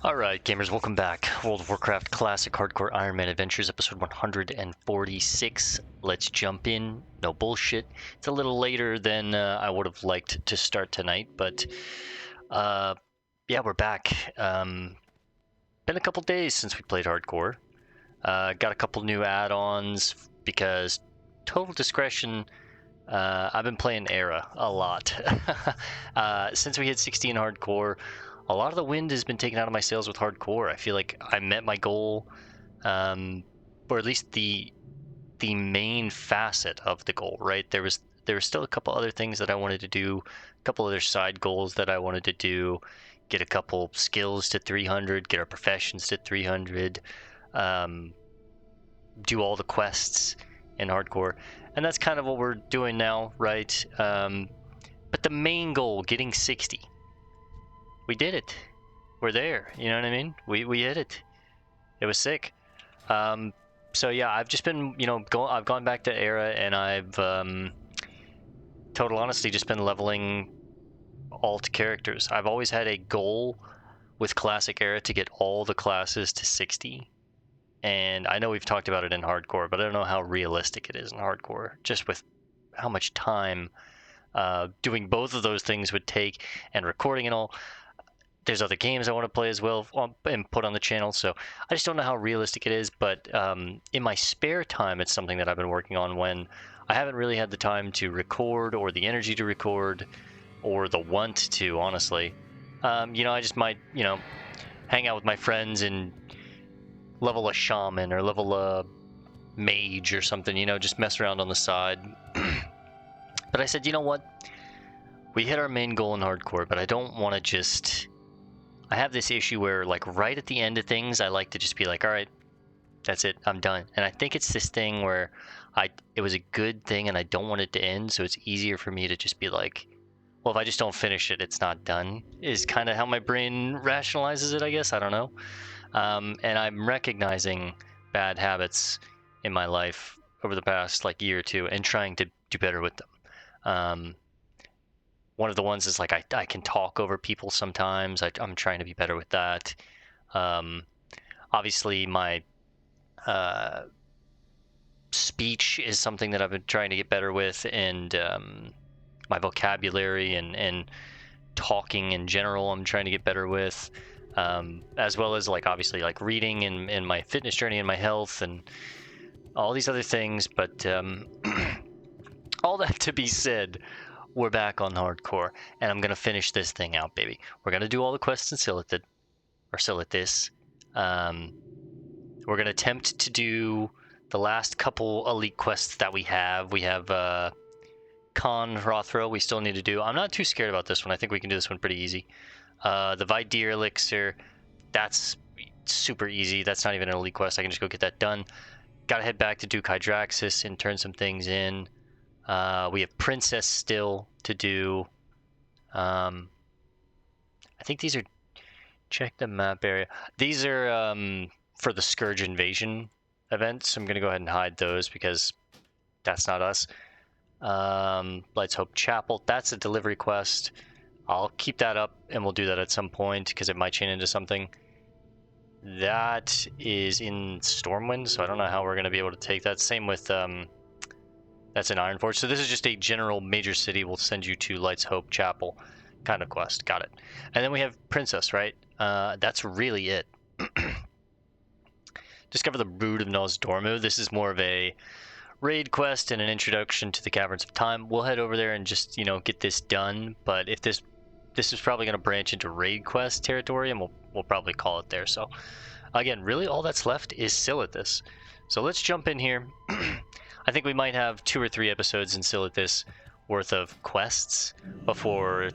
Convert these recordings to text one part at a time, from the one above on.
Alright, gamers, welcome back. World of Warcraft Classic Hardcore Ironman Adventures, episode 146. Let's jump in. No bullshit. It's a little later than I would have liked to start tonight, but yeah, we're back. Been a couple days since we played Hardcore. Got a couple new add-ons because total discretion. I've been playing Era a lot. Since we hit 60 in Hardcore, a lot of the wind has been taken out of my sails with Hardcore. I feel like I met my goal, or at least the main facet of the goal, right? There was still a couple other things that I wanted to do, a couple other side goals that I wanted to do, get a couple skills to 300, get our professions to 300, do all the quests in Hardcore. And that's kind of what we're doing now, right? But the main goal, getting 60, we did it. We're there. You know what I mean? We hit it. It was sick. So yeah, I've just been, I've gone back to Era, and I've, total honesty, just been leveling alt characters. I've always had a goal with Classic Era to get all the classes to 60. And I know we've talked about it in Hardcore, but I don't know how realistic it is in Hardcore, just with how much time doing both of those things would take, and recording and all. There's other games I want to play as well and put on the channel, so I just don't know how realistic it is. But in my spare time, it's something that I've been working on when I haven't really had the time to record, or the energy to record, or the want to, honestly. I just might, hang out with my friends and level a shaman or level a mage or something, just mess around on the side. But I said, you know what? We hit our main goal in Hardcore, but I don't want to just... I have this issue where, like, right at the end of things, I like to just be like, all right, that's it, I'm done. And I think it's this thing where it was a good thing and I don't want it to end, so it's easier for me to just be like, well, if I just don't finish it, it's not done, is kind of how my brain rationalizes it, I guess. I don't know. And I'm recognizing bad habits in my life over the past, year or two, and trying to do better with them. One of the ones is, I can talk over people sometimes. I'm trying to be better with that. Obviously, my speech is something that I've been trying to get better with, and my vocabulary and talking in general, I'm trying to get better with, as well as, obviously, reading and my fitness journey and my health and all these other things. But all that to be said, we're back on Hardcore, and I'm gonna finish this thing out, baby. We're gonna do all the quests in Silithid. We're gonna attempt to do the last couple elite quests that we have. We have Khan Rothro we still need to do. I'm not too scared about this one. I think we can do this one pretty easy. The Vidir Elixir, that's super easy. That's not even an elite quest. I can just go get that done. Gotta head back to Duke Hydraxis and turn some things in. We have Princess still to do. I think these are... Check the map area. These are for the Scourge Invasion events. I'm going to go ahead and hide those because that's not us. Lights Hope Chapel. That's a delivery quest. I'll keep that up, and we'll do that at some point because it might chain into something. That is in Stormwind, so I don't know how we're going to be able to take that. Same with... that's in Ironforge. So this is just a general major city will send you to Lights Hope Chapel kind of quest. Got it. And then we have Princess, right? That's really it. Discover the Brood of Nosdormu. This is more of a raid quest and an introduction to the Caverns of Time. We'll head over there and just, get this done. But if this is probably going to branch into raid quest territory, and we'll probably call it there. So again, really all that's left is Silithid. So let's jump in here. I think we might have 2 or 3 episodes in Silithid worth of quests before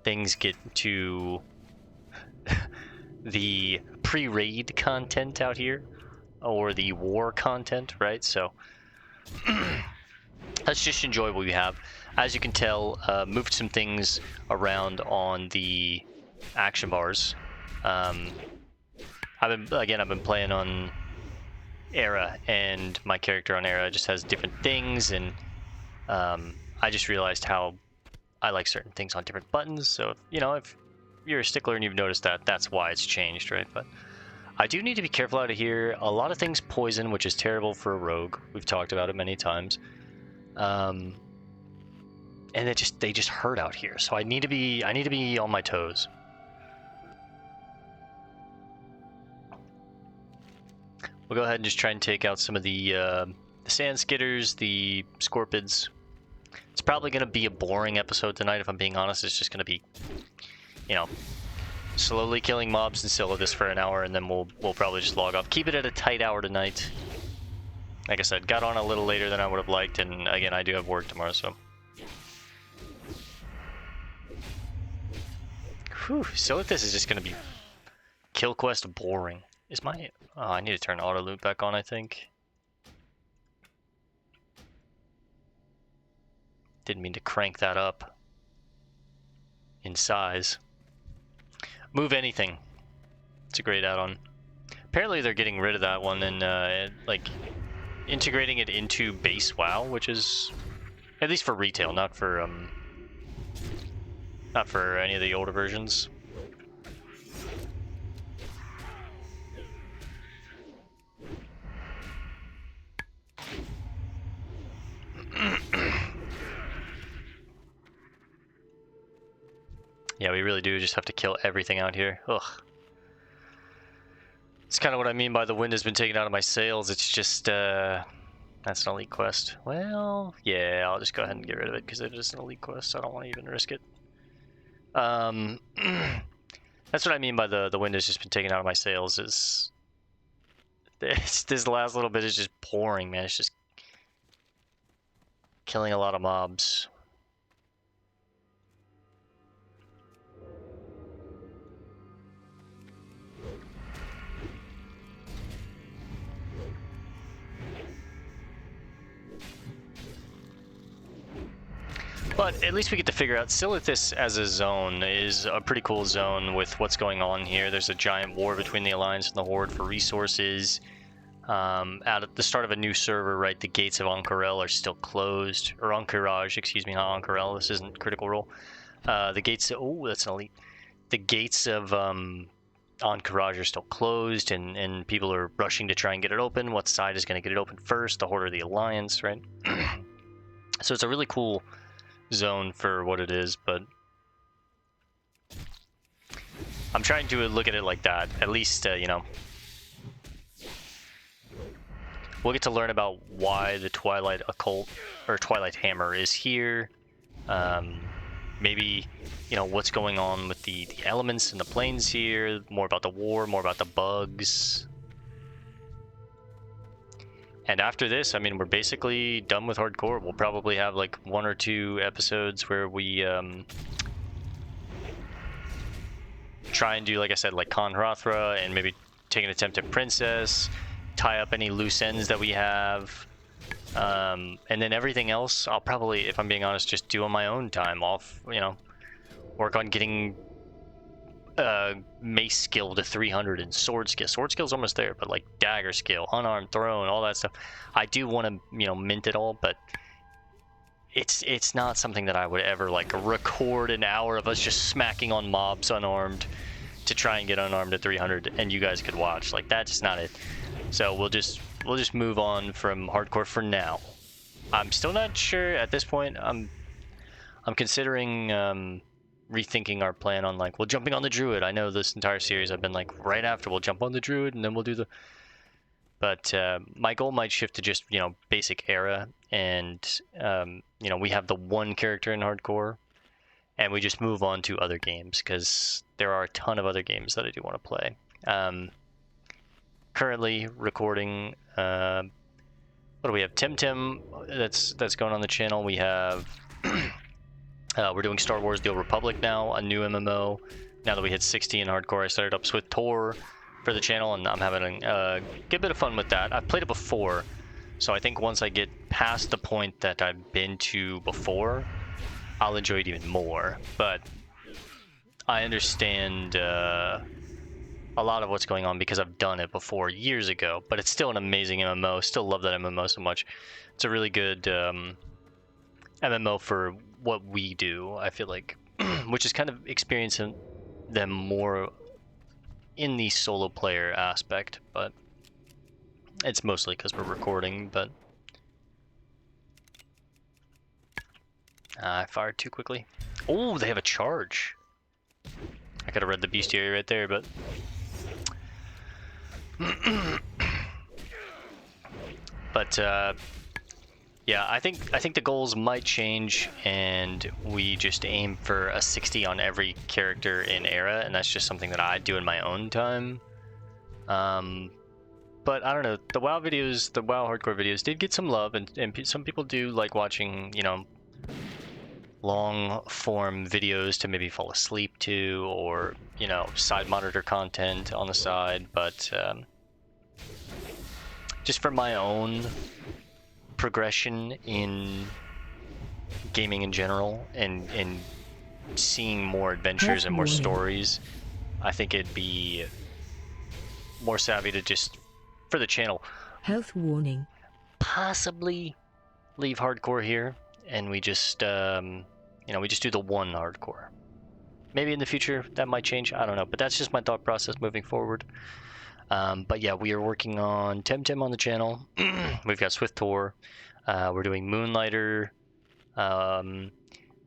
things get to the pre-raid content out here, or the war content, right? So let's just enjoy what we have. As you can tell, moved some things around on the action bars. I've been playing on Era, and my character on Era just has different things, and I just realized how I like certain things on different buttons. So if you're a stickler and you've noticed that, that's why it's changed, right? But I do need to be careful out of here. A lot of things poison, which is terrible for a rogue. We've talked about it many times. And they just hurt out here, so I need to be on my toes. We'll go ahead and just try and take out some of the sand skitters, the scorpids. It's probably going to be a boring episode tonight, if I'm being honest. It's just going to be, you know, slowly killing mobs and Silithus for an hour, and then we'll probably just log off. Keep it at a tight hour tonight. Like I said, got on a little later than I would have liked, and again, I do have work tomorrow, so. Whew, Silithus is just going to be kill quest boring. Is my... Oh, I need to turn auto loop back on, I think. Didn't mean to crank that up in size. Move anything. It's a great add-on. Apparently they're getting rid of that one and like integrating it into base WoW, which is at least for retail, not for any of the older versions. Yeah, we really do just have to kill everything out here. Ugh. It's kind of what I mean by the wind has been taken out of my sails. It's just, that's an elite quest. Well, yeah, I'll just go ahead and get rid of it because it is an elite quest. So I don't want to even risk it. That's what I mean by the wind has just been taken out of my sails. Is this last little bit is just pouring, man. It's just killing a lot of mobs. But at least we get to figure out Silithus as a zone is a pretty cool zone with what's going on here. There's a giant war between the Alliance and the Horde for resources. At the start of a new server, right, the gates of Ank'Harel are still closed. Or Ahn'Qiraj, excuse me, not Ank'Harel. This isn't Critical Role. The gates... Oh, that's an elite. The gates of Ahn'Qiraj are still closed, and people are rushing to try and get it open. What side is going to get it open first? The Horde or the Alliance, right? So it's a really cool zone for what it is, but I'm trying to look at it like that. At least, you know, we'll get to learn about why the Twilight Occult or Twilight Hammer is here. Maybe, you know, what's going on with the elements and the planes here. More about the war, more about the bugs. And after this, I mean, we're basically done with hardcore. We'll probably have like 1 or 2 episodes where we try and do, like I said, like Khan Hrothra, and maybe take an attempt at Princess, tie up any loose ends that we have. And then everything else, I'll probably, if I'm being honest, just do on my own time. Off, you know, work on getting mace skill to 300 and sword skill. Sword skill's almost there, but like dagger skill, unarmed thrown, all that stuff. I do want to, you know, mint it all, but it's not something that I would ever like record an hour of us just smacking on mobs unarmed to try and get unarmed at 300 and you guys could watch. Like, that's just not it. So we'll just move on from hardcore for now. I'm still not sure at this point. I'm considering rethinking our plan on, like, well, jumping on the druid. I know this entire series I've been like, right after we'll jump on the druid and then we'll do the... But my goal might shift to just, you know, basic era, and you know, we have the one character in hardcore, and we just move on to other games, because there are a ton of other games that I do want to play. Currently recording, what do we have? Tim that's going on the channel. We have we're doing Star Wars: The Old Republic now, a new MMO. Now that we hit 60 in hardcore, I started up with Tor for the channel, and I'm having a good bit of fun with that. I've played it before, so I think once I get past the point that I've been to before, I'll enjoy it even more. But I understand a lot of what's going on because I've done it before years ago, but it's still an amazing MMO. Still love that MMO so much. It's a really good MMO for what we do, I feel like, which is kind of experiencing them more in the solo player aspect, but it's mostly because we're recording. But I fired too quickly. Oh, they have a charge. I could have read the bestiary right there, but but yeah, I think the goals might change, and we just aim for a 60 on every character in Era, and that's just something that I do in my own time. But I don't know, the WoW videos, the WoW hardcore videos did get some love, and some people do like watching, you know, long form videos to maybe fall asleep to, or, you know, side monitor content on the side. But just for my own progression in gaming in general, and seeing more adventures and more stories, I think it'd be more savvy to just, for the channel, health warning, possibly leave hardcore here, and we just you know, we just do the one hardcore. Maybe in the future that might change, I don't know, but that's just my thought process moving forward. But yeah, we are working on Temtem on the channel. We've got Swift Tour. We're doing Moonlighter.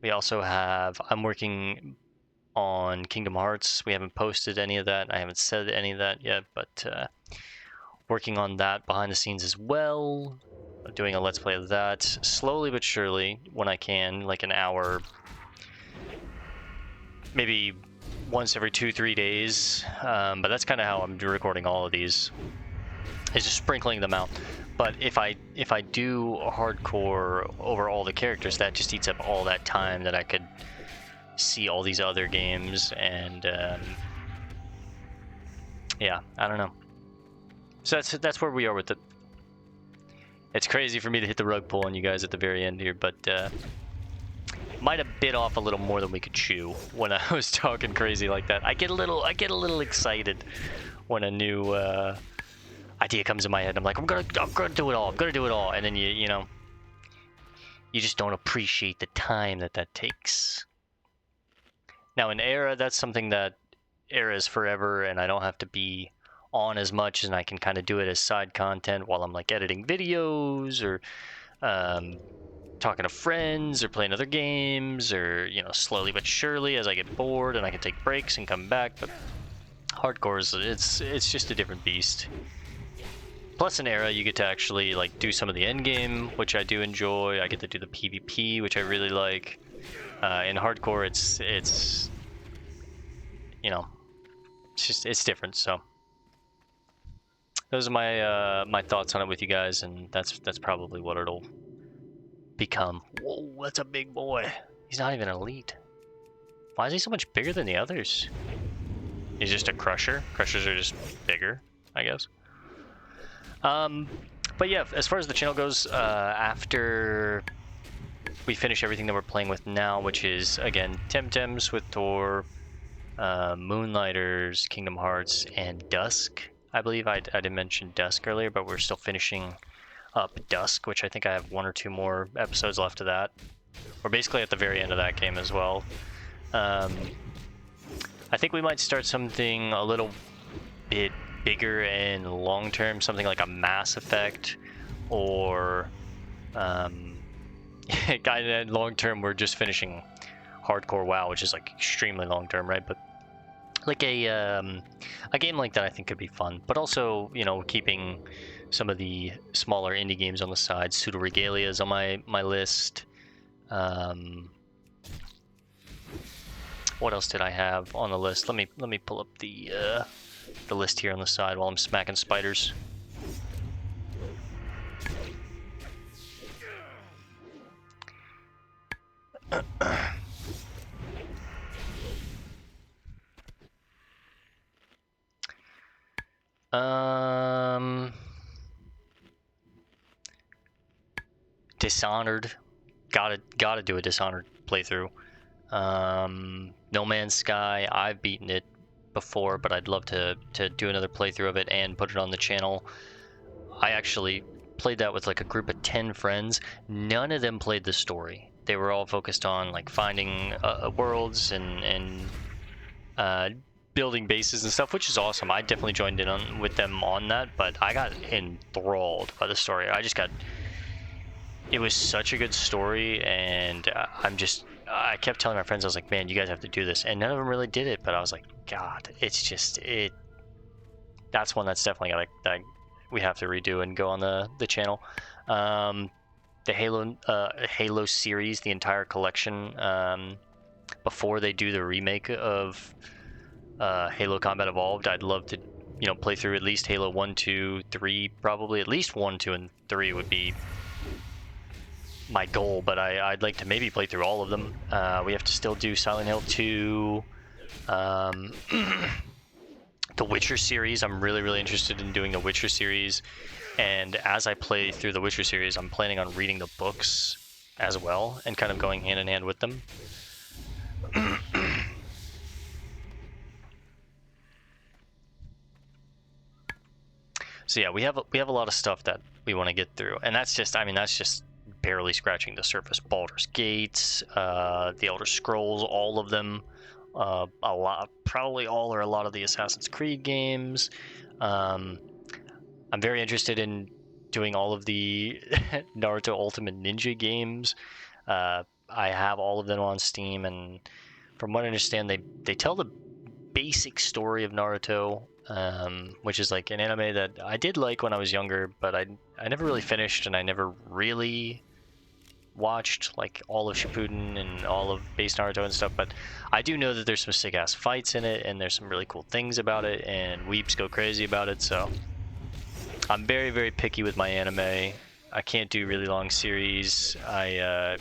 We also have, I'm working on Kingdom Hearts. We haven't posted any of that. I haven't said any of that yet, but working on that behind the scenes as well. Doing a Let's Play of that slowly but surely when I can, like an hour, maybe once every 2-3 days. But that's kind of how I'm recording all of these, is just sprinkling them out. But if I do hardcore over all the characters, that just eats up all that time that I could see all these other games, and yeah, I don't know. So that's where we are with it. It's crazy for me to hit the rug pull on you guys at the very end here, but might have bit off a little more than we could chew when I was talking crazy like that. I get a little excited when a new idea comes in my head. I'm like, I'm gonna do it all. I'm gonna do it all, and then you know, you just don't appreciate the time that takes. Now in Era, that's something that Era is forever, and I don't have to be on as much, and I can kind of do it as side content while I'm like editing videos, or talking to friends, or playing other games, or, you know, slowly but surely as I get bored and I can take breaks and come back. But hardcore is, it's just a different beast. Plus in Era, you get to actually like do some of the end game, which I do enjoy. I get to do the PvP, which I really like. In hardcore, it's you know, it's different. So those are my my thoughts on it with you guys, and that's probably what it'll become. Whoa, that's a big boy. He's not even elite. Why is he so much bigger than the others? He's just a crusher. Crushers are just bigger, I guess. But yeah, as far as the channel goes, after we finish everything that we're playing with now, which is, again, Temtems with Tor, Moonlighters, Kingdom Hearts, and Dusk. I believe I didn't mention Dusk earlier, but we're still finishing up Dusk, which I think I have 1 or 2 more episodes left of that. We're basically at the very end of that game as well. I think we might start something a little bit bigger and long-term, something like a Mass Effect, or long-term we're just finishing hardcore WoW, which is like extremely long-term, right? But like a game like that I think could be fun, but also, you know, keeping some of the smaller indie games on the side. Pseudo Regalia is on my list. What else did I have on the list? Let me pull up the list here on the side while I'm smacking spiders. Dishonored, gotta do a Dishonored playthrough. No Man's Sky, I've beaten it before, but I'd love to do another playthrough of it and put it on the channel. I actually played that with like a group of 10 friends. None of them played the story. They were all focused on like finding worlds and building bases and stuff, which is awesome. I definitely joined in on with them on that, but I got enthralled by the story. It was such a good story, and I kept telling my friends, I was like, man, you guys have to do this, and none of them really did it, but I was like, God, that's one that's definitely that we have to redo and go on the channel. The Halo series, the entire collection, before they do the remake of Halo Combat Evolved, I'd love to, play through at least Halo 1, 2, 3, probably at least 1, 2, and 3 would be my goal, but I'd like to maybe play through all of them. We have to still do Silent Hill 2, the Witcher series. I'm really, really interested in doing the Witcher series, and as I play through the Witcher series, I'm planning on reading the books as well, and kind of going hand in hand with them. So yeah, we have a lot of stuff that we want to get through, and that's just barely scratching the surface. Baldur's Gate, the Elder Scrolls, all of them, a lot, probably all or a lot of the Assassin's Creed games. I'm very interested in doing all of the Naruto Ultimate Ninja games. I have all of them on Steam, and from what I understand, they tell the basic story of Naruto, which is like an anime that I did like when I was younger, but I never really finished, and I never really watched like all of Shippuden and all of base Naruto and stuff. But I do know that there's some sick ass fights in it, and there's some really cool things about it, and weeps go crazy about it. So I'm very, very picky with my anime. I can't do really long series. I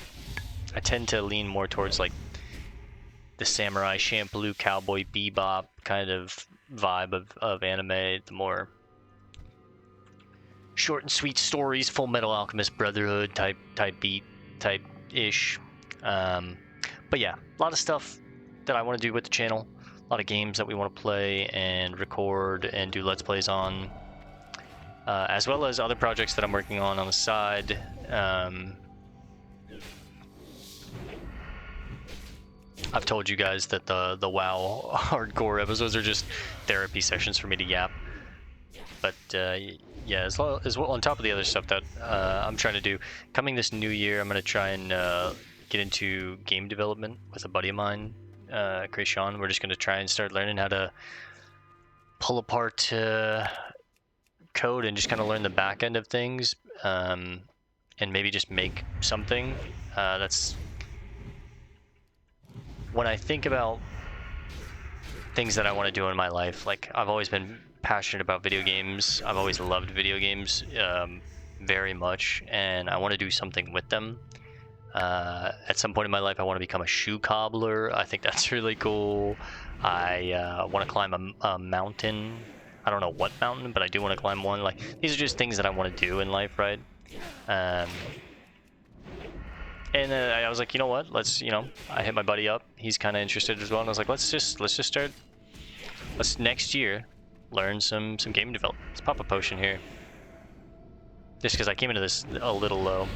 tend to lean more towards like the Samurai Champloo, Cowboy Bebop kind of vibe of anime, the more short and sweet stories, Full Metal Alchemist Brotherhood type ish. But yeah, a lot of stuff that I want to do with the channel, a lot of games that we want to play and record and do let's plays on, as well as other projects that I'm working on the side. I've told you guys that the WoW hardcore episodes are just therapy sessions for me to yap. But yeah, as well on top of the other stuff that I'm trying to do, coming this new year, I'm going to try and get into game development with a buddy of mine, Krishan. We're just going to try and start learning how to pull apart code and just kind of learn the back end of things, and maybe just make something that's... When I think about things that I want to do in my life, like I've always been passionate about video games. I've always loved video games very much, and I want to do something with them. At some point in my life, I want to become a shoe cobbler. I think that's really cool. I want to climb a mountain. I don't know what mountain, but I do want to climb one. Like, these are just things that I want to do in life, right? And I was like, you know what? I hit my buddy up. He's kind of interested as well, and I was like, let's just start. Let's next year learn some game development. Let's pop a potion here, just because I came into this a little low.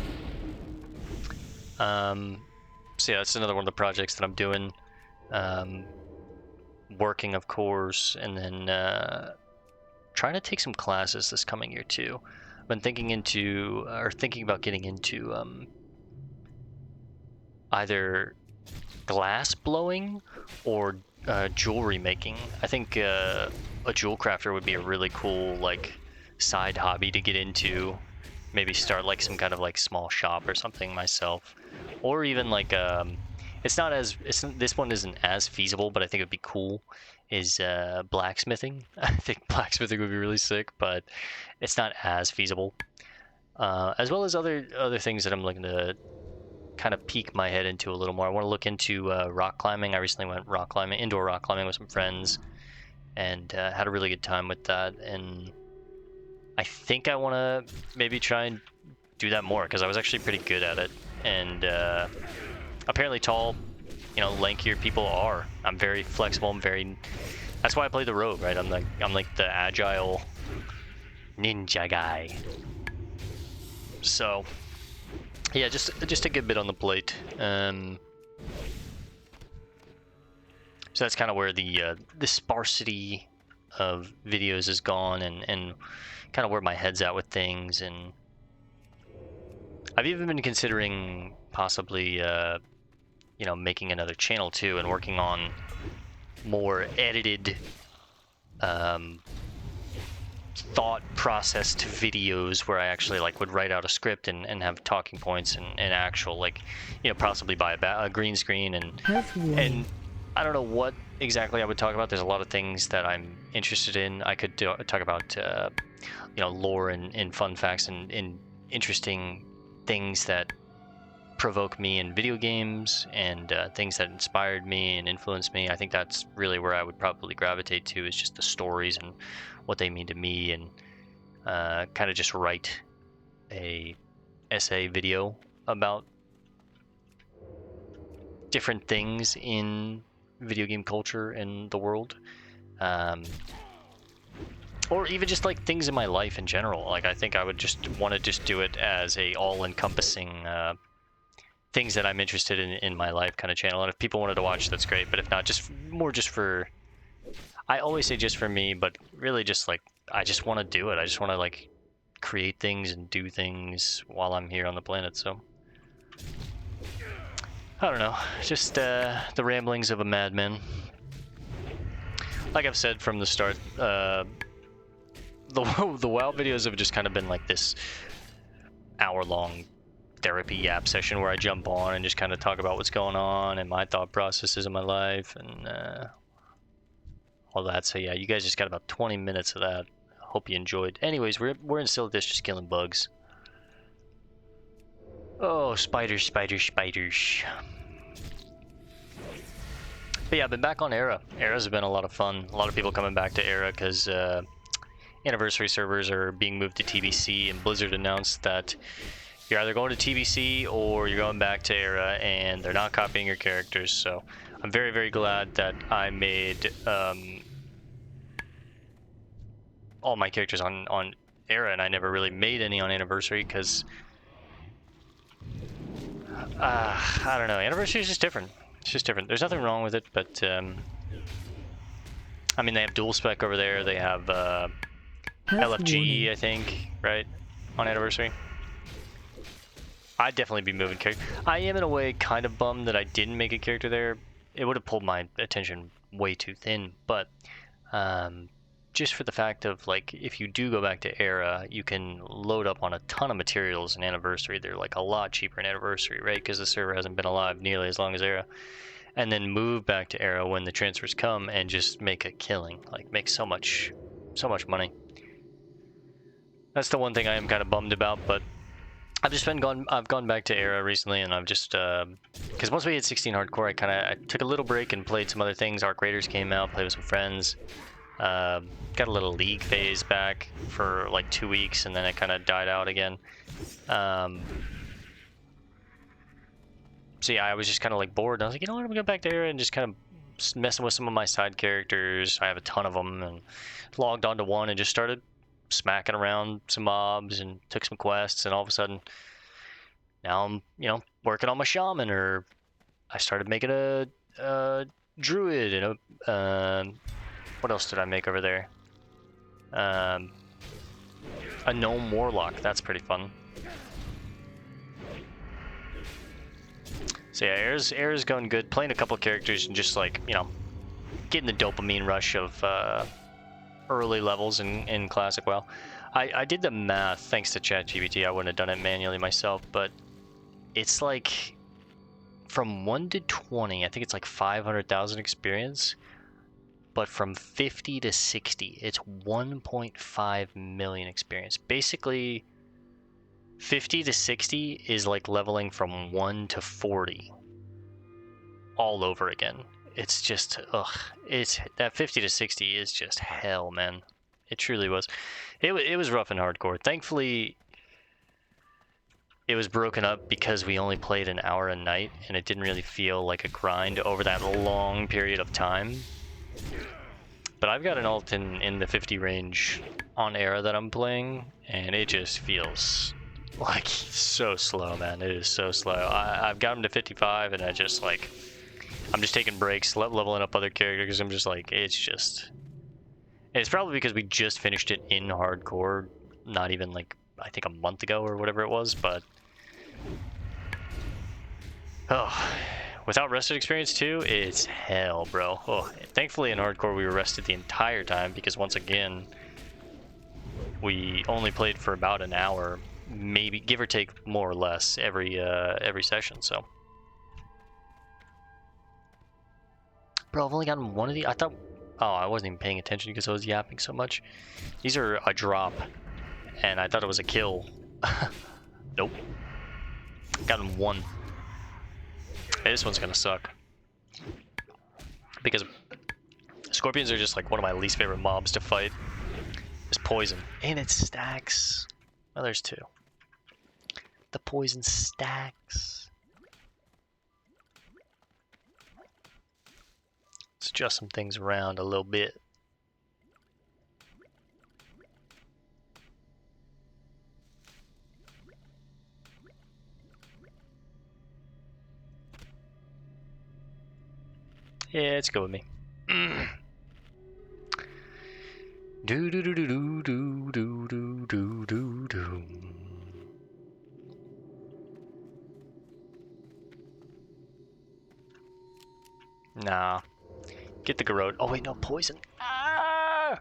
So yeah, that's another one of the projects that I'm doing. Working, of course, and then trying to take some classes this coming year too. I've been thinking about getting into either glass blowing or jewelry making. I think a jewel crafter would be a really cool like side hobby to get into. Maybe start like some kind of like small shop or something myself, or even like this one isn't as feasible, but I think it'd be cool. Is blacksmithing. I think blacksmithing would be really sick, but it's not as feasible. As well as other things that I'm looking to kind of peek my head into a little more. I want to look into rock climbing. I recently went indoor rock climbing with some friends, and had a really good time with that. And I think I want to maybe try and do that more, because I was actually pretty good at it. And apparently tall, lankier people are. I'm very flexible. That's why I play the rogue, right? I'm like the agile ninja guy. So yeah, just a good bit on the plate. So that's kind of where the sparsity of videos is gone, and kind of where my head's at with things. And I've even been considering possibly making another channel too, and working on more edited thought processed videos where I actually like would write out a script and have talking points and actual, like, possibly buy a green screen and I don't know what exactly I would talk about. There's a lot of things that I'm interested in. I could talk about lore and fun facts and interesting things that provoke me in video games, and things that inspired me and influenced me. I think that's really where I would probably gravitate to, is just the stories and what they mean to me, and kind of just write a essay video about different things in video game culture and the world, or even just like things in my life in general. Like, I think I would just want to just do it as a all-encompassing things that I'm interested in my life kind of channel. And if people wanted to watch, that's great, but if not, just for, I always say just for me, but really just like, I just want to do it. I just want to like create things and do things while I'm here on the planet. So I don't know, just the ramblings of a madman. Like I've said from the start, the WoW videos have just kind of been like this hour-long therapy yap session where I jump on and just kind of talk about what's going on and my thought processes in my life and all that. So yeah, you guys just got about 20 minutes of that. Hope you enjoyed. Anyways, we're in Sildish just killing bugs. Oh, spiders, spiders, spiders. But yeah, I've been back on Era. Era's been a lot of fun. A lot of people coming back to Era because anniversary servers are being moved to TBC, and Blizzard announced that you're either going to TBC or you're going back to Era, and they're not copying your characters. So I'm very, very glad that I made all my characters on Era, and I never really made any on Anniversary because I don't know. Anniversary is just different. It's just different. There's nothing wrong with it, but I mean, they have dual spec over there. They have LFG, I think, right, on Anniversary. I'd definitely be moving character. I am in a way kind of bummed that I didn't make a character there. It would have pulled my attention way too thin, but just for the fact of, like, if you do go back to Era, you can load up on a ton of materials in Anniversary. They're like a lot cheaper in Anniversary, right? Because the server hasn't been alive nearly as long as Era. And then move back to Era when the transfers come and just make a killing, like make so much money. That's the one thing I am kind of bummed about, but I've gone back to Era recently, and I've just because once we hit 16 hardcore, I took a little break and played some other things. Arc Raiders came out, played with some friends. Got a little League phase back for like 2 weeks, and then it kind of died out again. So yeah, I was just kind of like bored, and I was like, you know what, I'm gonna go back to Era and just kind of messing with some of my side characters. I have a ton of them, and logged onto one and just started smacking around some mobs and took some quests, and all of a sudden now I'm working on my shaman, or I started making a druid and a what else did I make over there? A gnome warlock. That's pretty fun. So yeah, Era's going good. Playing a couple characters and just like, getting the dopamine rush of early levels in Classic WoW. I did the math thanks to ChatGPT. I wouldn't have done it manually myself, but it's like from 1 to 20, I think it's like 500,000 experience. But from 50 to 60, it's 1.5 million experience. Basically, 50 to 60 is like leveling from 1 to 40 all over again. It's just, it's that 50 to 60 is just hell, man. It truly was. It was rough and hardcore. Thankfully, it was broken up because we only played an hour a night, and it didn't really feel like a grind over that long period of time. But I've got an ult in the 50 range on Era that I'm playing, and it just feels like so slow, man. It is so slow. I've got him to 55, and I just like, I'm just taking breaks, leveling up other characters. I'm just like, it's just... And it's probably because we just finished it in hardcore, not even like, I think a month ago or whatever it was, but... Oh, without rested experience too, it's hell, bro. Oh, thankfully in hardcore we were rested the entire time because once again, we only played for about an hour, maybe give or take more or less every session. So, bro, I've only gotten one of the. I thought, oh, I wasn't even paying attention because I was yapping so much. These are a drop, and I thought it was a kill. Nope, gotten one. Hey, this one's gonna suck because scorpions are just like one of my least favorite mobs to fight. It's poison, and it stacks. Oh, there's two. The poison stacks. Let's adjust some things around a little bit. Yeah, let's go with me. Do do do do do do do do do do do. Nah. Get the garrote. Oh wait, no, poison. Ah!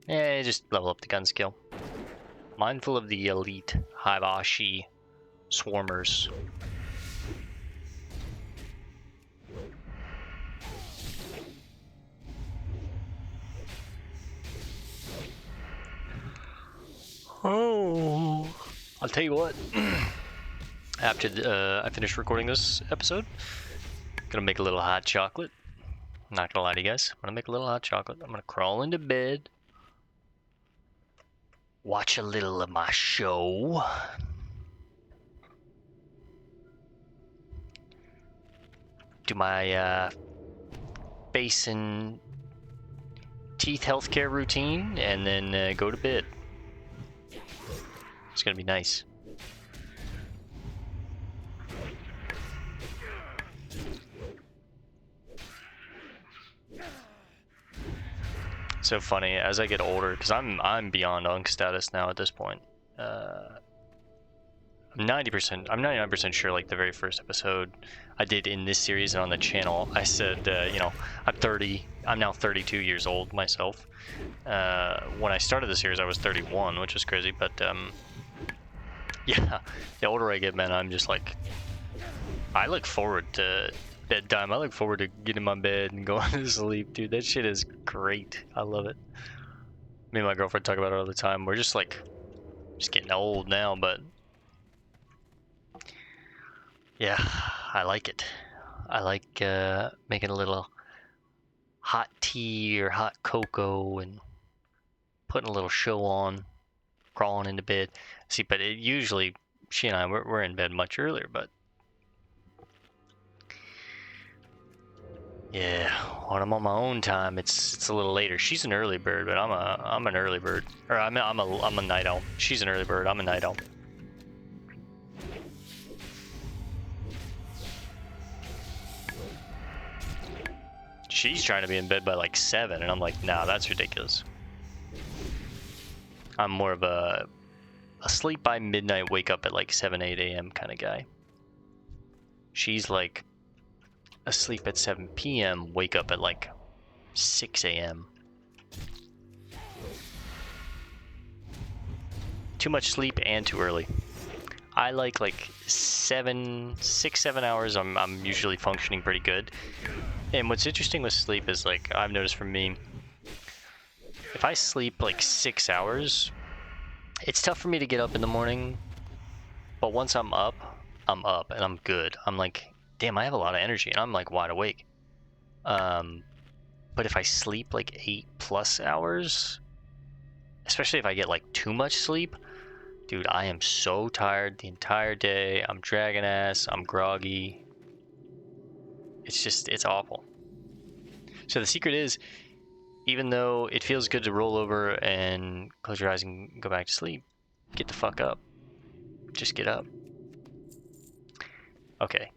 Yeah, just level up the gun skill. Mindful of the elite Hibashi swarmers. Oh, I'll tell you what. After I finish recording this episode, I'm gonna make a little hot chocolate. I'm not gonna lie to you guys. I'm gonna make a little hot chocolate. I'm gonna crawl into bed, watch a little of my show, do my face and teeth healthcare routine, and then go to bed. It's gonna be nice. So funny as I get older, because I'm beyond Unk status now at this point. I'm 99% sure, like the very first episode I did in this series and on the channel, I said, you know, I'm now 32 years old myself. When I started the series, I was 31, which is crazy, but yeah, the older I get, man, I'm just like, I look forward to bedtime. I look forward to getting in my bed and going to sleep, dude. That shit is great. I love it. Me and my girlfriend talk about it all the time. We're just like, just getting old now, but yeah, I like it. I like making a little hot tea or hot cocoa and putting a little show on, crawling into bed. See, but it usually, she and I, we're in bed much earlier, but yeah, when I'm on my own time, it's a little later. She's an early bird, but I'm an early bird, or I'm a night owl. She's an early bird. I'm a night owl. She's trying to be in bed by like 7, and I'm like, nah, that's ridiculous. I'm more of a sleep by midnight, wake up at like 7, 8 a.m. kind of guy. She's like asleep at 7 p.m., wake up at like 6 a.m. Too much sleep and too early. I like 6, 7 hours. I'm usually functioning pretty good. And what's interesting with sleep is, like, I've noticed for me, if I sleep like 6 hours, it's tough for me to get up in the morning. But once I'm up and I'm good. I'm like, damn, I have a lot of energy and I'm like wide awake. But if I sleep like 8+ hours, especially if I get like too much sleep, dude, I am so tired the entire day. I'm dragging ass. I'm groggy. It's awful. So the secret is, even though it feels good to roll over and close your eyes and go back to sleep, get the fuck up. Just get up. Okay,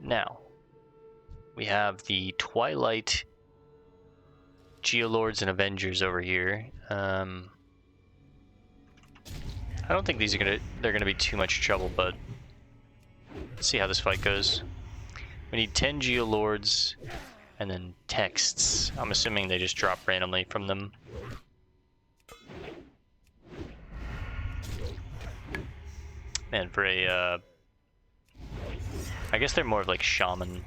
now we have the Twilight Geolords and Avengers over here. I don't think they're gonna be too much trouble, but let's see how this fight goes. We need 10 Geolords and then texts. I'm assuming they just drop randomly from them. And for a, I guess they're more of like shaman.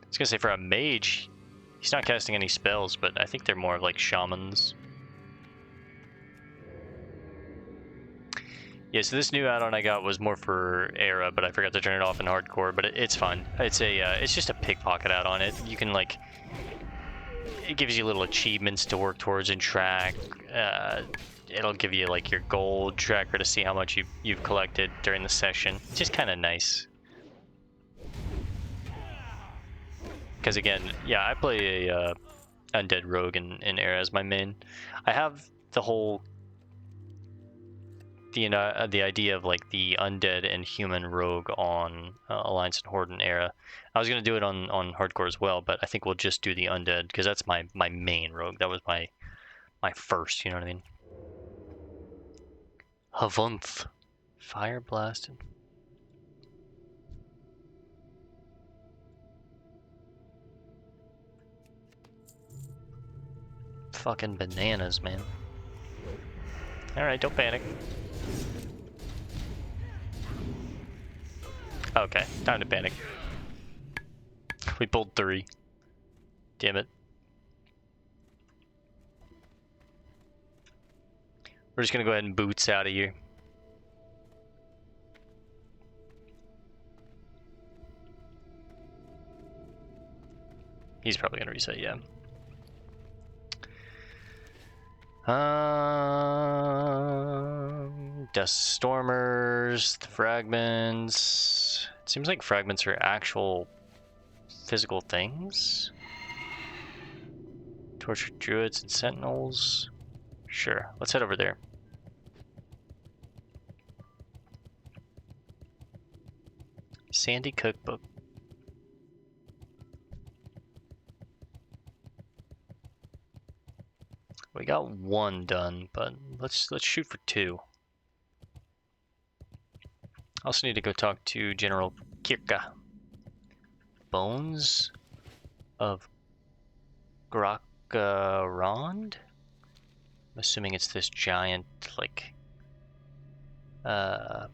I was gonna say for a mage, he's not casting any spells, but I think they're more of like shamans. Yeah, so this new add-on I got was more for Era, but I forgot to turn it off in hardcore. But it's fun. It's just a pickpocket add-on. You can like, it gives you little achievements to work towards and track. It'll give you like your gold tracker to see how much you've collected during the session. It's just kind of nice. Because again, yeah, I play a undead rogue in Era as my main. I have the whole the idea of like the undead and human rogue on Alliance and Horde and Era. I was gonna do it on hardcore as well, but I think we'll just do the undead because that's my main rogue. That was my first. You know what I mean? Havunth, fire blasted. Fucking bananas, man. All right, don't panic. Okay, time to panic. We pulled 3. Damn it. We're just gonna go ahead and boots out of here. He's probably gonna reset, yeah. Dust Stormers, the fragments. It seems like fragments are actual physical things. Tortured Druids and Sentinels. Sure, let's head over there. Sandy Cookbook. We got 1 done, but let's shoot for 2. Also need to go talk to General Kirka. Bones of Grakarond? I'm assuming it's this giant, like, the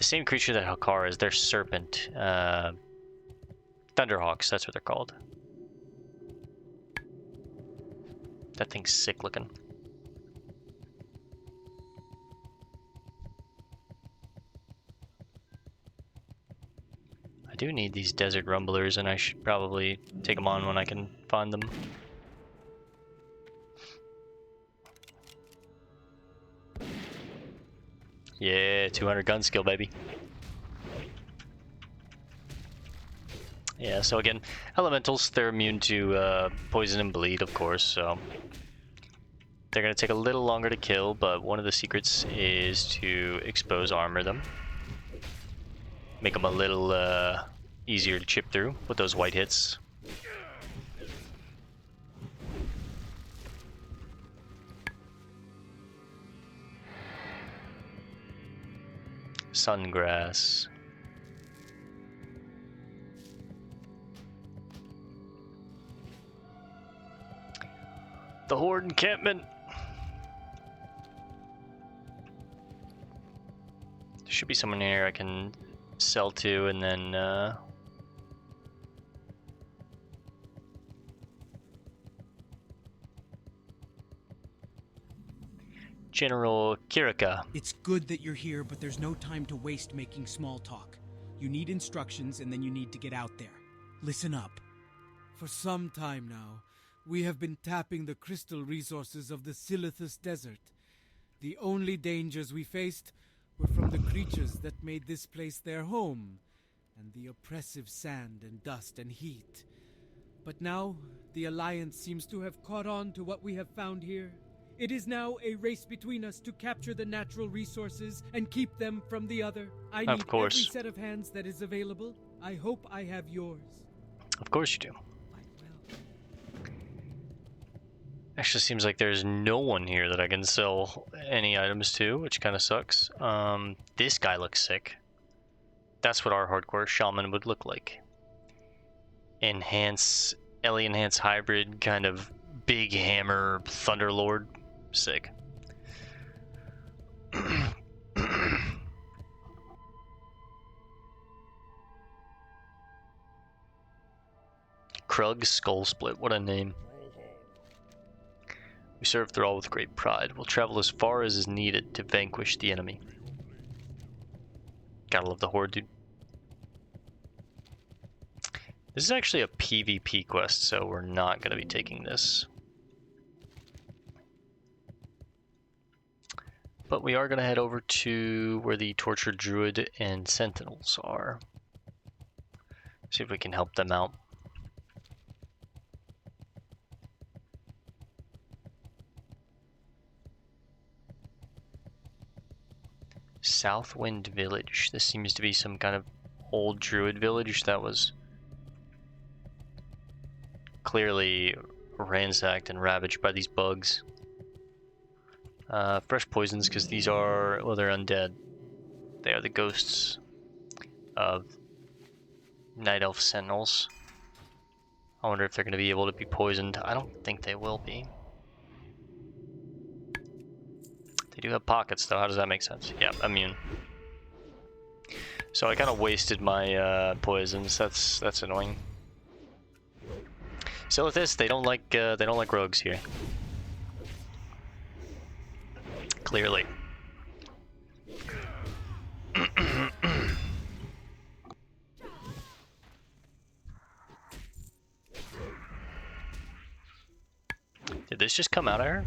same creature that Hakar is. They're serpent. Thunderhawks, that's what they're called. That thing's sick looking. I do need these desert rumblers, and I should probably take them on when I can find them. Yeah, 200 gun skill, baby. Yeah, so again, elementals, they're immune to poison and bleed, of course, so they're going to take a little longer to kill, but one of the secrets is to expose armor them. Make them a little easier to chip through with those white hits. Sungrass. The Horde encampment. There should be someone here I can sell to, and then General Kirika. It's good that you're here, but there's no time to waste making small talk. You need instructions, and then you need to get out there. Listen up. For some time now, we have been tapping the crystal resources of the Silithus Desert. The only dangers we faced were from the creatures that made this place their home, and the oppressive sand and dust and heat. But now, the Alliance seems to have caught on to what we have found here. It is now a race between us to capture the natural resources and keep them from the other. I need every set of hands that is available. I hope I have yours. Of course you do. Quite well. Actually, seems like there's no one here that I can sell any items to, which kind of sucks. This guy looks sick. That's what our hardcore shaman would look like. Ellie enhance hybrid, kind of big hammer thunderlord. Sick. Krug Skull Split, what a name. We serve Thrall with great pride. We'll travel as far as is needed to vanquish the enemy. Gotta love the Horde, dude. This is actually a PvP quest, so we're not going to be taking this. But we are going to head over to where the Tortured Druid and Sentinels are. See if we can help them out. Southwind Village. This seems to be some kind of old druid village that was clearly ransacked and ravaged by these bugs. Fresh poisons, because these are, well, they're undead. They are the ghosts of Night Elf Sentinels. I wonder if they're going to be able to be poisoned. I don't think they will be. They do have pockets, though. How does that make sense? Yeah, immune. So I kind of wasted my poisons. That's annoying. Silithus, they don't like rogues here. Clearly. Did this just come out of her?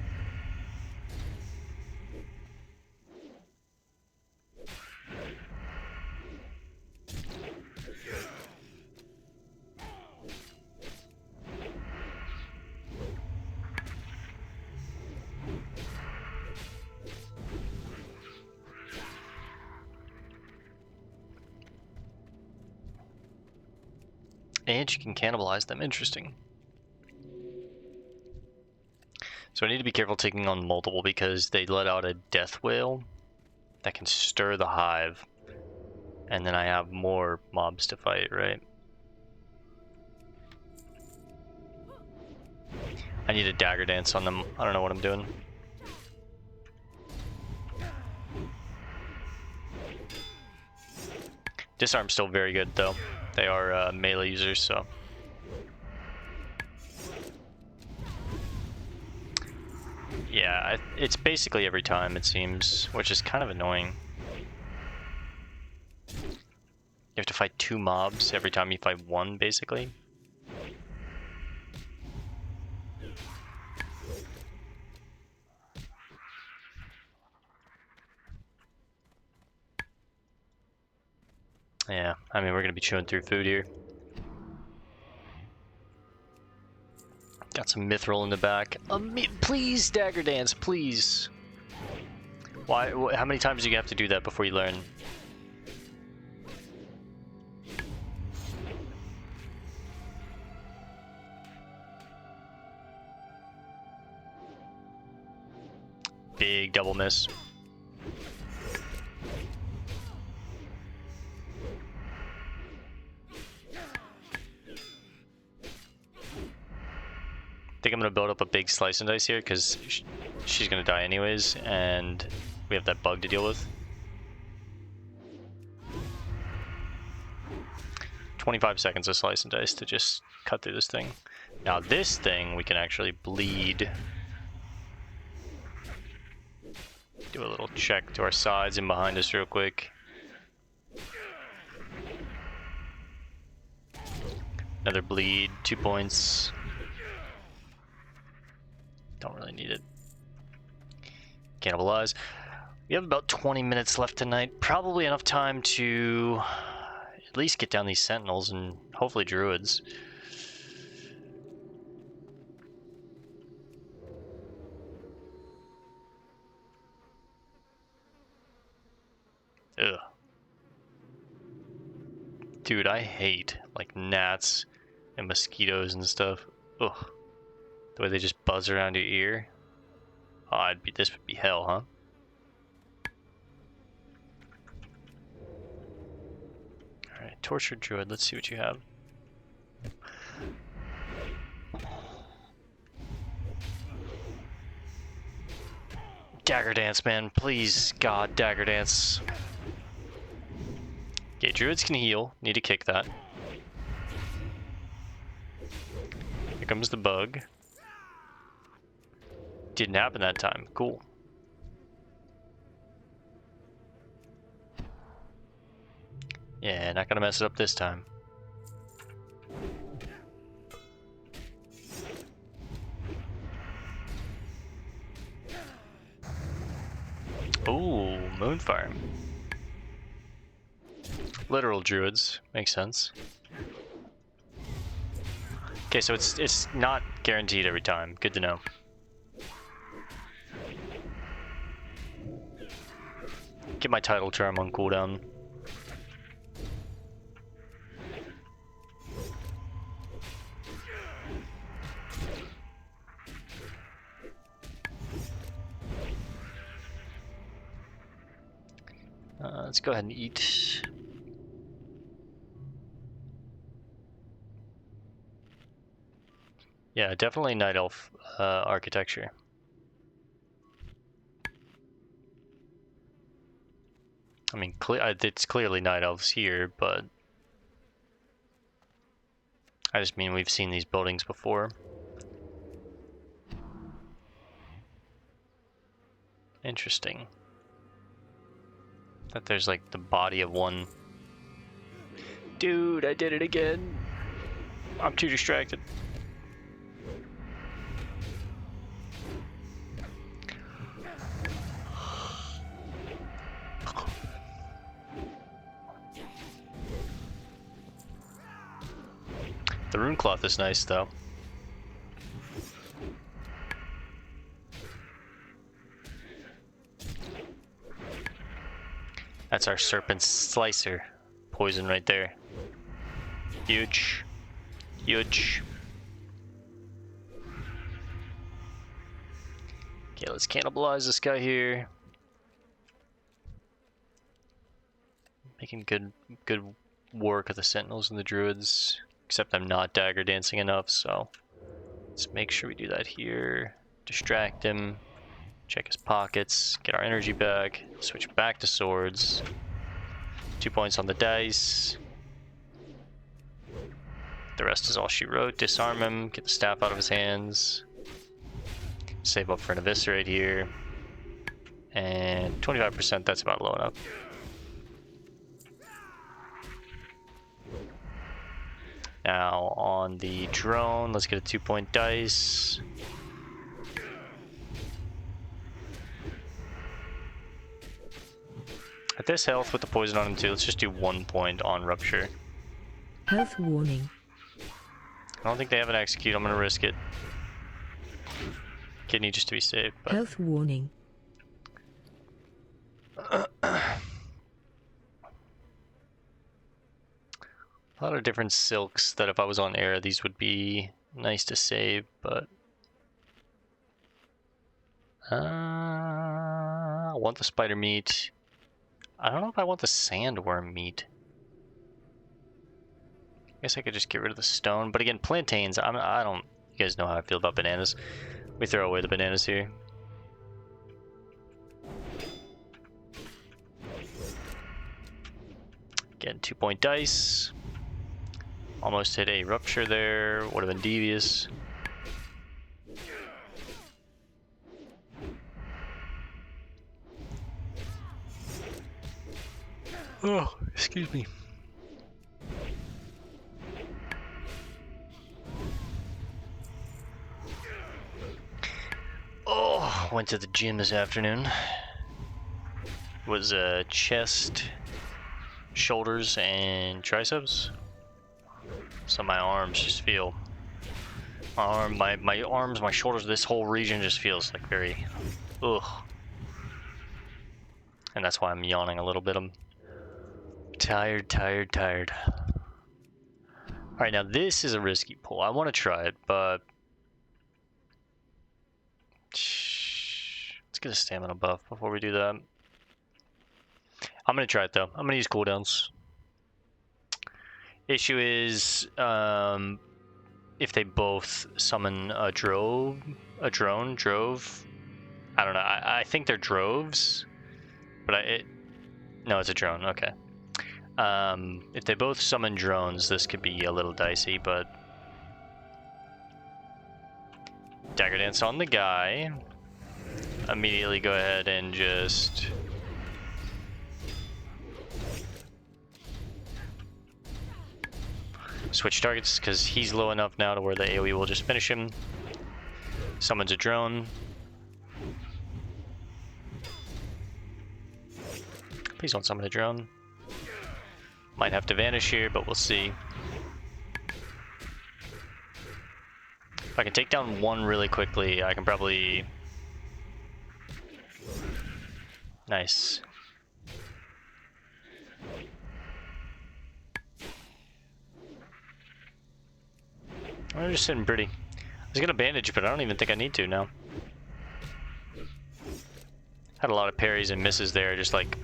And you can cannibalize them. Interesting. So I need to be careful taking on multiple because they let out a death whale that can stir the hive. And then I have more mobs to fight, right? I need a dagger dance on them. I don't know what I'm doing. Disarm's still very good though. They are melee users, so. Yeah, it's basically every time it seems, which is kind of annoying. You have to fight 2 mobs every time you fight 1, basically. Yeah, I mean, we're gonna be chewing through food here. Got some mithril in the back. Please, dagger dance, please. Why? How many times do you have to do that before you learn? Big double miss. I think I'm gonna build up a big slice and dice here because she's gonna die anyways, and we have that bug to deal with. 25 seconds of slice and dice to just cut through this thing. Now this thing we can actually bleed. Do a little check to our sides and behind us real quick. Another bleed, 2 points. Don't really need it. Cannibalize. We have about 20 minutes left tonight. Probably enough time to at least get down these sentinels and hopefully druids. Dude, I hate like gnats and mosquitoes and stuff. Ugh. The way they just buzz around your ear. Oh, this would be hell, huh? Alright, Tortured Druid, let's see what you have. Dagger Dance, man. Please, God, Dagger Dance. Okay, Druids can heal. Need to kick that. Here comes the bug. Didn't happen that time. Cool. Yeah, not gonna mess it up this time. Ooh, Moonfire. Literal druids. Makes sense. Okay, so it's not guaranteed every time. Good to know. Get my title charm on cooldown. Let's go ahead and eat. Yeah, definitely Night Elf architecture. I mean, it's clearly Night Elves here, but I just mean we've seen these buildings before. Interesting. That there's like the body of one. Dude, I did it again. I'm too distracted. The rune cloth is nice though. That's our serpent slicer. Poison right there. Huge. Huge. Okay, let's cannibalize this guy here. Making good work of the sentinels and the druids. Except I'm not dagger dancing enough, so let's make sure we do that here. Distract him. Check his pockets. Get our energy back. Switch back to swords. 2 points on the dice. The rest is all she wrote. Disarm him. Get the staff out of his hands. Save up for an eviscerate here. And 25%, that's about low enough. Now on the drone, let's get a 2-point dice. At this health with the poison on him too, let's just do 1 point on rupture. Health warning. I don't think they have an execute, I'm gonna risk it. Kidney just to be safe. But... Health warning. A lot of different silks that if I was on air, these would be nice to save, but... I want the spider meat. I don't know if I want the sandworm meat. I guess I could just get rid of the stone, but again, plantains, I don't... You guys know how I feel about bananas. We throw away the bananas here. Again, 2-point dice. Almost hit a rupture there, would have been devious. Oh, excuse me. Oh, went to the gym this afternoon. Was chest, shoulders, and triceps. So my arms just feel, my arms, my shoulders, this whole region just feels like very, ugh. And that's why I'm yawning a little bit. I'm tired. Alright, now this is a risky pull. I want to try it, but... Let's get a stamina buff before we do that. I'm going to try it, though. I'm going to use cooldowns. Issue is, if they both summon a drone, I don't know. I think they're droves, but no, it's a drone. Okay. If they both summon drones, this could be a little dicey, but Dagger Dance on the guy. Immediately go ahead and just switch targets because he's low enough now to where the AoE will just finish him. Summons a drone. Please don't summon a drone. Might have to vanish here, but we'll see. If I can take down one really quickly, I can probably... Nice. I'm just sitting pretty. I was gonna bandage, but I don't even think I need to now. Had a lot of parries and misses there, just like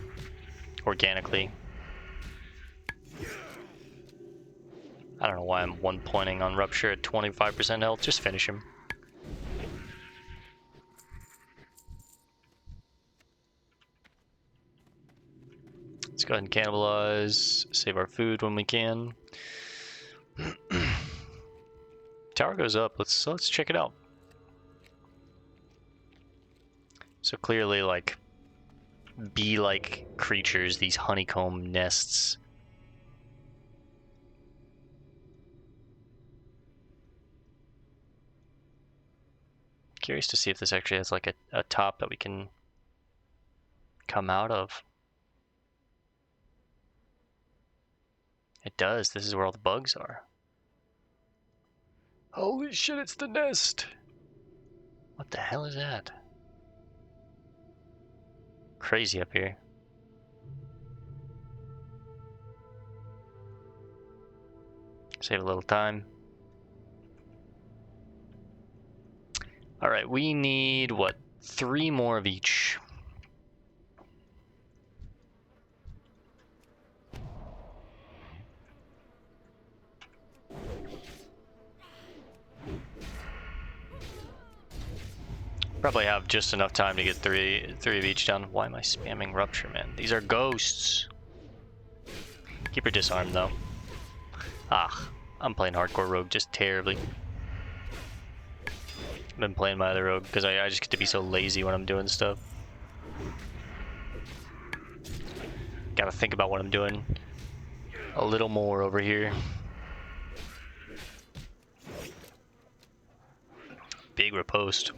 organically. I don't know why I'm one-pointing on Rupture at 25% health. Just finish him. Let's go ahead and cannibalize. Save our food when we can. Tower goes up. Let's check it out. So clearly, like bee-like creatures, these honeycomb nests. Curious to see if this actually has like a top that we can come out of. It does. This is where all the bugs are. Holy shit, it's the nest! What the hell is that? Crazy up here. Save a little time. Alright, we need, what, 3 more of each. Probably have just enough time to get three of each done. Why am I spamming Rupture, man? These are ghosts. Keep her disarmed, though. Ah, I'm playing hardcore rogue just terribly. I've been playing my other rogue because I just get to be so lazy when I'm doing stuff. Gotta think about what I'm doing a little more over here. Big riposte.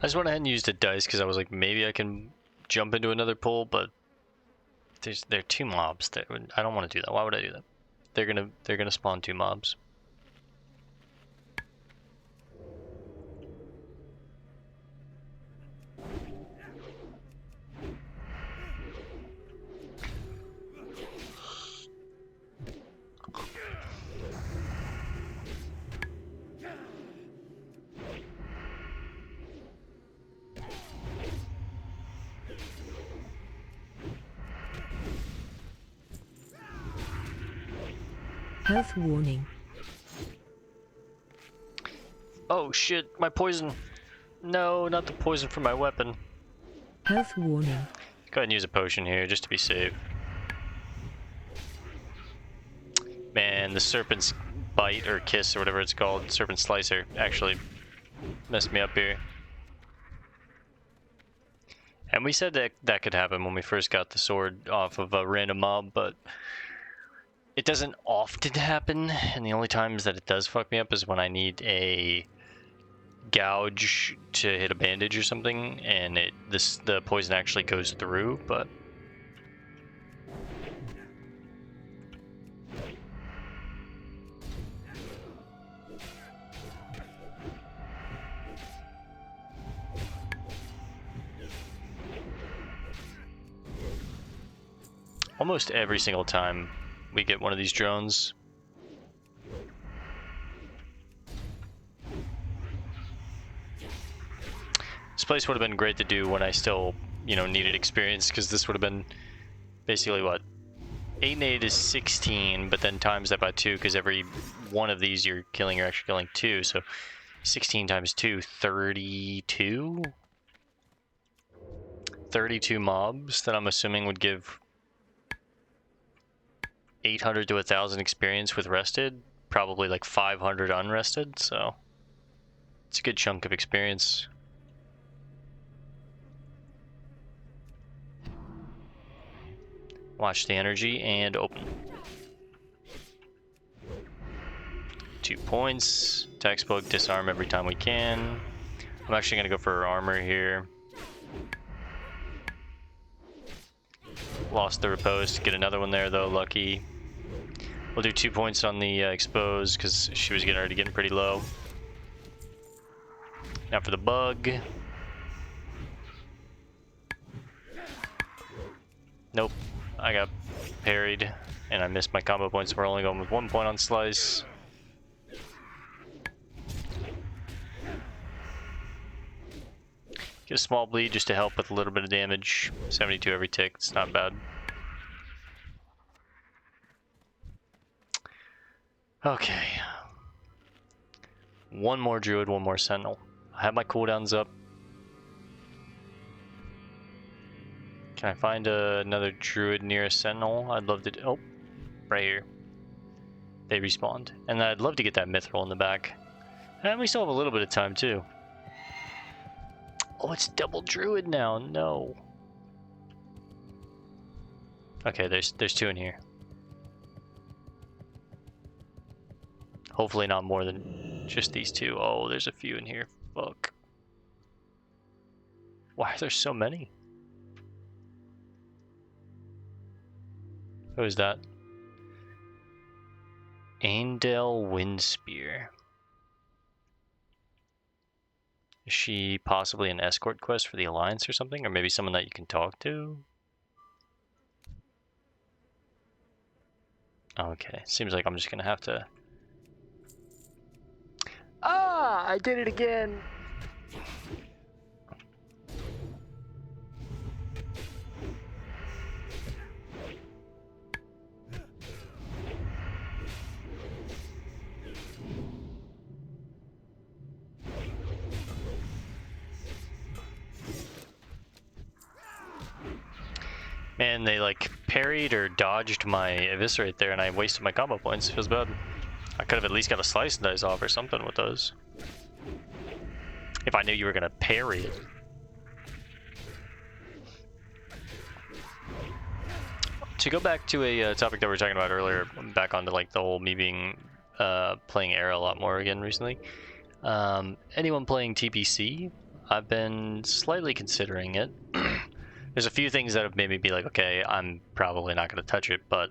I just went ahead and used a dice because I was like, maybe I can jump into another pool, but there are 2 mobs. I don't want to do that. Why would I do that? They're gonna spawn 2 mobs. Health warning. Oh shit, my poison. No, not the poison from my weapon. Health warning. Go ahead and use a potion here just to be safe. Man, the serpent's bite or kiss or whatever it's called, serpent slicer, actually messed me up here. And we said that that could happen when we first got the sword off of a random mob, but it doesn't often happen, and the only times that it does fuck me up is when I need a gouge to hit a bandage or something, and the poison actually goes through, but almost every single time we get one of these drones. This place would have been great to do when I still, you know, needed experience, because this would have been basically what? 8 and 8 is 16, but then times that by 2, because every one of these you're actually killing 2, so 16 times 2, 32? 32 mobs that I'm assuming would give 800 to 1,000 experience with rested, probably like 500 unrested, so it's a good chunk of experience. Watch the energy and open. 2 points. Textbook, disarm every time we can. I'm actually going to go for armor here. Lost the repose to get another one there though, lucky. We'll do 2 points on the expose because she was already getting pretty low. Now for the bug. Nope. I got parried and I missed my combo points. We're only going with 1 point on slice. Get a small bleed just to help with a little bit of damage. 72 every tick, it's not bad. Okay. One more druid, one more sentinel. I have my cooldowns up. Can I find another druid near a sentinel? I'd love to. Oh, right here. They respawned. And I'd love to get that mithril in the back. And we still have a little bit of time too. Oh, it's double druid now. No. Okay, there's 2 in here. Hopefully not more than just these 2. Oh, there's a few in here. Fuck. Why are there so many? Who is that? Aindale Windspear. Is she possibly an escort quest for the Alliance or something? Or maybe someone that you can talk to? Okay, seems like I'm just gonna have to... Ah! I did it again! Man, they like parried or dodged my eviscerate there and I wasted my combo points. Feels bad. I could have at least got a slice and dice off or something with those. If I knew you were gonna parry it. To go back to a topic that we were talking about earlier, back onto like the whole me being playing Era a lot more again recently. Anyone playing TPC? I've been slightly considering it. There's a few things that have made me be like, okay, I'm probably not going to touch it, but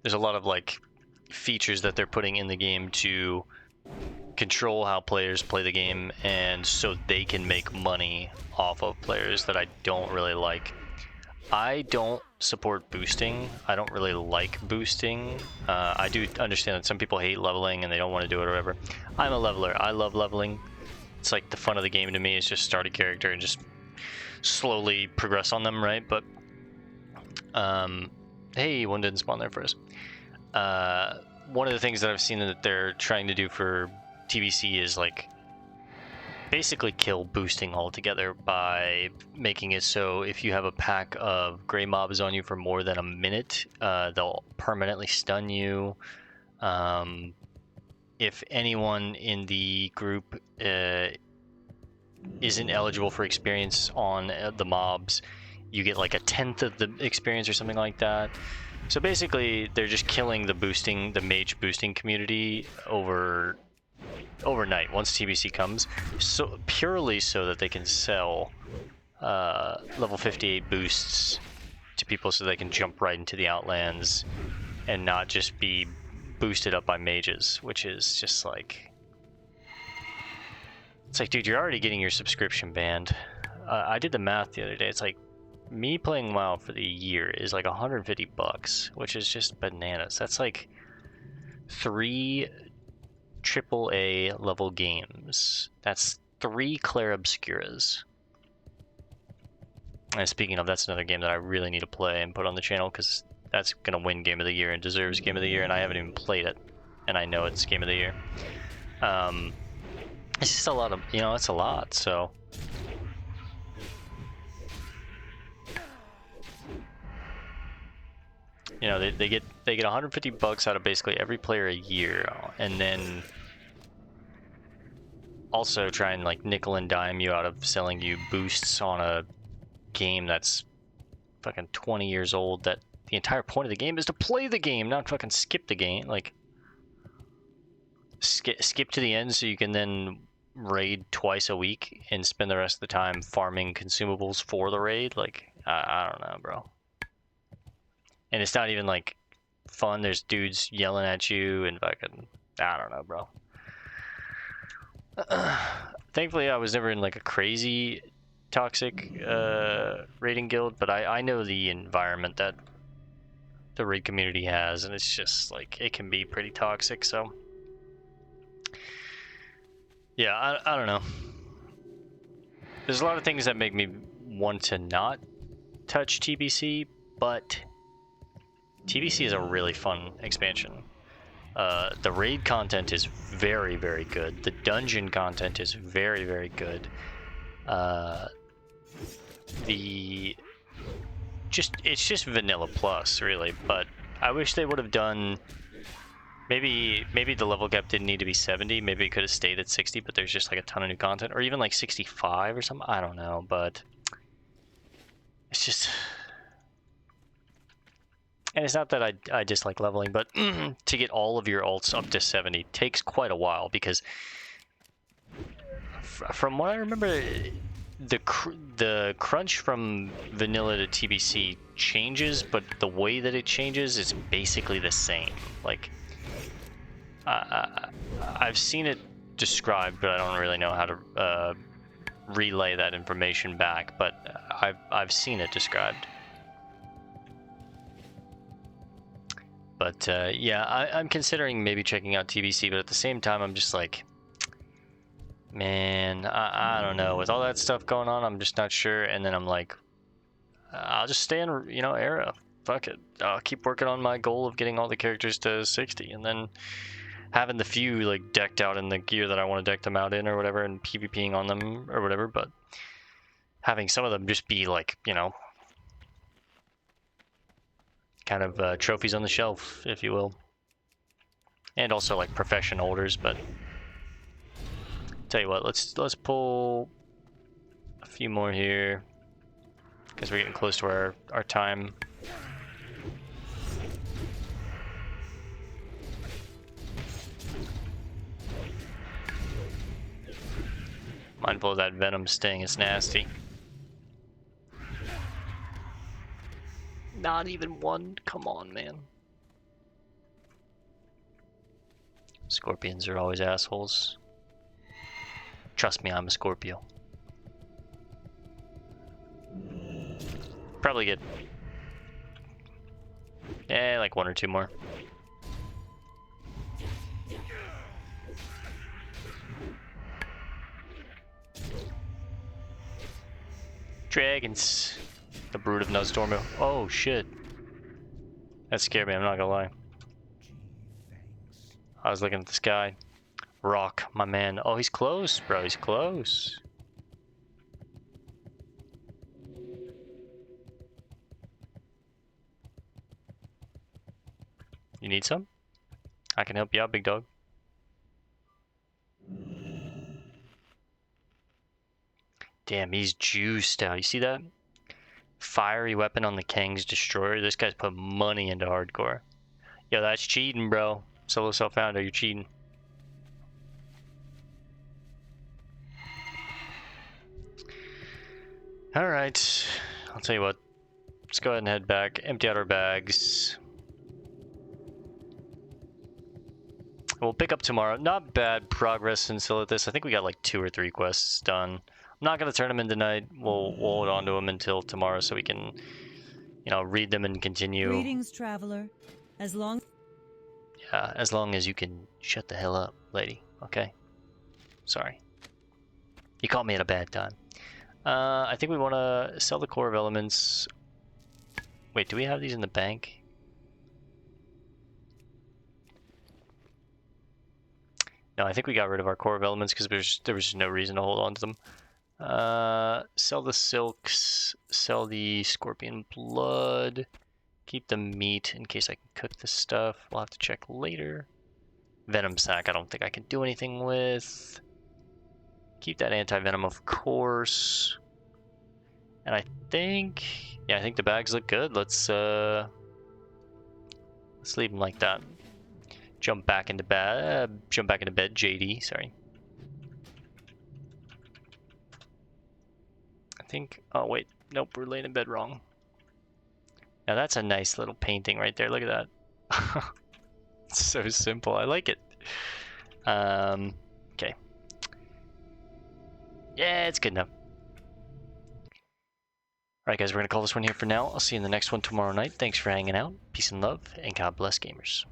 there's a lot of like features that they're putting in the game to control how players play the game and so they can make money off of players that I don't really like. I don't support boosting. I don't really like boosting. I do understand that some people hate leveling and they don't want to do it or whatever. I'm a leveler. I love leveling. It's like the fun of the game to me is just start a character and just slowly progress on them, right? But hey, one didn't spawn there for us. One of the things that I've seen that they're trying to do for TBC is like basically kill boosting altogether by making it so if you have a pack of gray mobs on you for more than a minute, they'll permanently stun you. If anyone in the group isn't eligible for experience on the mobs, you get like 1/10 of the experience or something like that. So basically, they're just killing the mage boosting community overnight once TBC comes, so purely so that they can sell level 58 boosts to people so they can jump right into the Outlands and not just be boosted up by mages, which is just like, it's like, dude, you're already getting your subscription banned. I did the math the other day. It's like me playing WoW for the year is like $150, which is just bananas. That's like 3 AAA level games. That's 3 Clair Obscuras. And speaking of, that's another game that I really need to play and put on the channel, because that's gonna win Game of the Year and deserves Game of the Year, and I haven't even played it, and I know it's Game of the Year. It's just a lot of, it's a lot, so. They get $150 out of basically every player a year, and then also try and like nickel and dime you out of selling you boosts on a game that's fucking 20 years old, that the entire point of the game is to play the game, not fucking skip the game. Like, skip to the end so you can then raid twice a week and spend the rest of the time farming consumables for the raid. Like, I don't know, bro. And it's not even like fun. There's dudes yelling at you and fucking, I don't know, bro. Thankfully I was never in like a crazy toxic raiding guild, but I know the environment that the raid community has, and it's just like, it can be pretty toxic. So yeah, I don't know. There's a lot of things that make me want to not touch TBC, but TBC is a really fun expansion. The raid content is very, very good. The dungeon content is very, very good. It's just vanilla plus, really. But I wish they would have done. Maybe the level cap didn't need to be 70. Maybe it could have stayed at 60. But there's just like a ton of new content, or even like 65 or something. I don't know, but it's just. And it's not that I dislike leveling, but to get all of your alts up to 70 takes quite a while, because from what I remember, the crunch from vanilla to TBC changes, but the way that it changes is basically the same. Like, I've seen it described, but I don't really know how to relay that information back, but I've seen it described. But yeah, I'm considering maybe checking out TBC, but at the same time, I'm just like, man, I don't know. With all that stuff going on, I'm just not sure. And then I'm like, I'll just stay in, Era. Fuck it. I'll keep working on my goal of getting all the characters to 60, and then having the few like decked out in the gear that I want to deck them out in or whatever, and PvPing on them or whatever. But having some of them just be like, kind of trophies on the shelf, if you will, and also like profession holders. But tell you what, let's pull a few more here, because we're getting close to our time. Mindful of that venom sting, it's nasty. Not even one? Come on, man. Scorpions are always assholes. Trust me, I'm a Scorpio. Probably get like 1 or 2 more. Dragons. The Brood of Nozdormu. Oh shit. That scared me, I'm not gonna lie. I was looking at the sky. Rock, my man. Oh, he's close, bro. He's close. You need some? I can help you out, big dog. Damn, he's juiced out. You see that? Fiery weapon on the Kang's Destroyer. This guy's put money into hardcore. Yo, that's cheating, bro. Solo self-founder, you're cheating. Alright. I'll tell you what. Let's go ahead and head back. Empty out our bags. We'll pick up tomorrow. Not bad progress in Silithus. I think we got like 2 or 3 quests done. I'm not gonna turn them in tonight. We'll hold on to them until tomorrow so we can, read them and continue. Greetings, traveler. As long as you can shut the hell up, lady. Okay. Sorry. You caught me at a bad time. I think we want to sell the core of elements. Wait, do we have these in the bank? No, I think we got rid of our core of elements because there was no reason to hold on to them. Sell the silks, sell the scorpion blood, keep the meat in case I can cook this stuff. We'll have to check later. Venom sac, I don't think I can do anything with. Keep that anti-venom, of course. And I think the bags look good. Let's leave them like that. Jump back into bed, JD, sorry. I think, oh wait, nope, we're laying in bed wrong. Now that's a nice little painting right there, look at that. It's so simple, I like it. Okay. Yeah, it's good enough. Alright guys, we're gonna call this one here for now. I'll see you in the next one tomorrow night. Thanks for hanging out. Peace and love, and God bless gamers.